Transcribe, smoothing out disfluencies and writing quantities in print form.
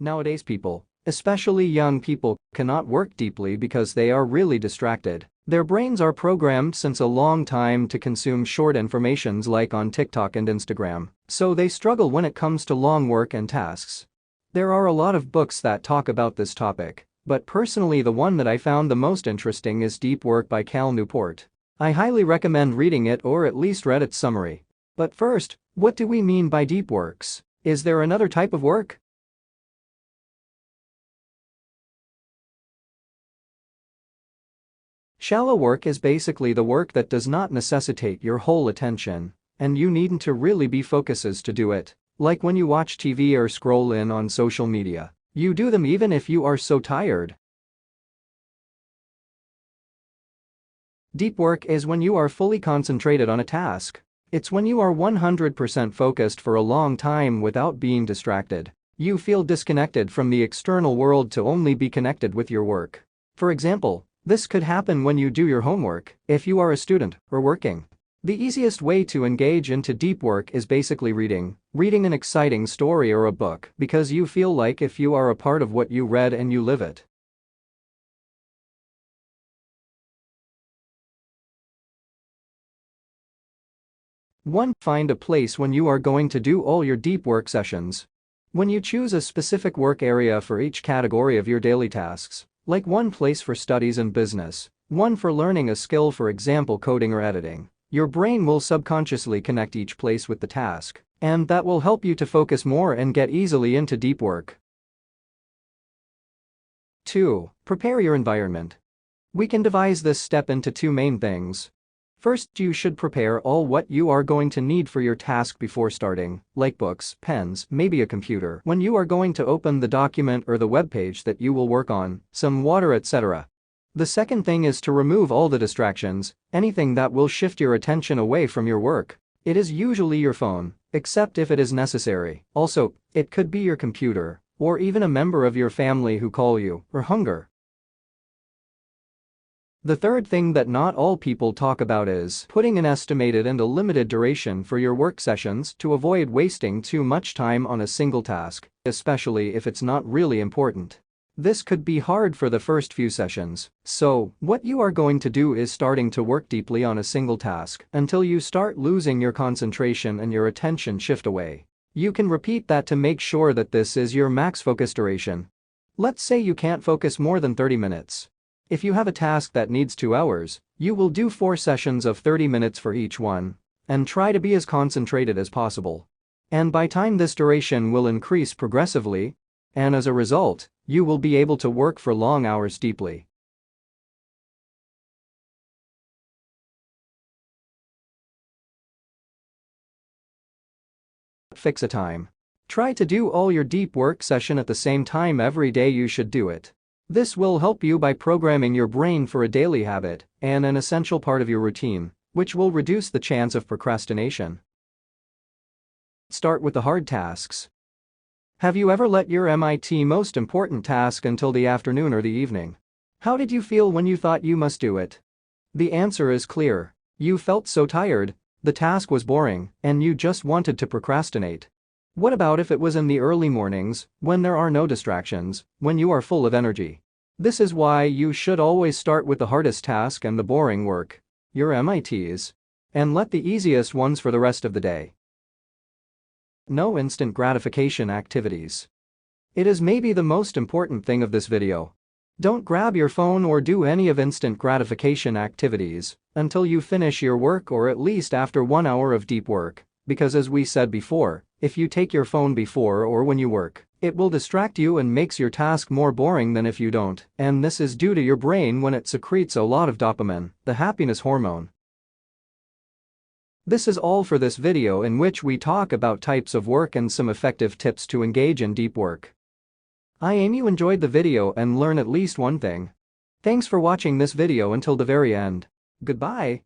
Nowadays people, especially young people, cannot work deeply because they are really distracted. Their brains are programmed since a long time to consume short informations like on TikTok and Instagram, so they struggle when it comes to long work and tasks. There are a lot of books that talk about this topic, but personally the one that I found the most interesting is Deep Work by Cal Newport. I highly recommend reading it or at least read its summary. But first, what do we mean by deep works? Is there another type of work? Shallow work is basically the work that does not necessitate your whole attention, and you needn't to really be focuses to do it. Like when you watch TV or scroll in on social media, you do them even if you are so tired. Deep work is when you are fully concentrated on a task. It's when you are 100% focused for a long time without being distracted. You feel disconnected from the external world to only be connected with your work. For example, this could happen when you do your homework, if you are a student or working. The easiest way to engage into deep work is basically reading an exciting story or a book because you feel like if you are a part of what you read and you live it. 1. Find a place when you are going to do all your deep work sessions. When you choose a specific work area for each category of your daily tasks, like one place for studies and business, one for learning a skill, for example coding or editing, your brain will subconsciously connect each place with the task, and that will help you to focus more and get easily into deep work. 2. Prepare your environment. We can devise this step into two main things. First, you should prepare all what you are going to need for your task before starting, like books, pens, maybe a computer when you are going to open the document or the web page that you will work on, some water, etc. The second thing is to remove all the distractions, anything that will shift your attention away from your work. It is usually your phone, except if it is necessary. Also, it could be your computer, or even a member of your family who call you, or hunger. The third thing that not all people talk about is putting an estimated and a limited duration for your work sessions to avoid wasting too much time on a single task, especially if it's not really important. This could be hard for the first few sessions, so what you are going to do is starting to work deeply on a single task until you start losing your concentration and your attention shift away. You can repeat that to make sure that this is your max focus duration. Let's say you can't focus more than 30 minutes. If you have a task that needs 2 hours, you will do 4 sessions of 30 minutes for each one, and try to be as concentrated as possible. And by time this duration will increase progressively, and as a result, you will be able to work for long hours deeply. Fix a time. Try to do all your deep work session at the same time every day. You should do it. This will help you by programming your brain for a daily habit and an essential part of your routine, which will reduce the chance of procrastination. Start with the hard tasks. Have you ever let your most important task until the afternoon or the evening? How did you feel when you thought you must do it? The answer is clear. You felt so tired, the task was boring, and you just wanted to procrastinate. What about if it was in the early mornings, when there are no distractions, when you are full of energy? This is why you should always start with the hardest task and the boring work, your MITs, and let the easiest ones for the rest of the day. No instant gratification activities. It is maybe the most important thing of this video. Don't grab your phone or do any of instant gratification activities until you finish your work or at least after 1 hour of deep work, because as we said before, if you take your phone before or when you work, it will distract you and makes your task more boring than if you don't, and this is due to your brain when it secretes a lot of dopamine, the happiness hormone. This is all for this video in which we talk about types of work and some effective tips to engage in deep work. I aim you enjoyed the video and learn at least one thing. Thanks for watching this video until the very end. Goodbye.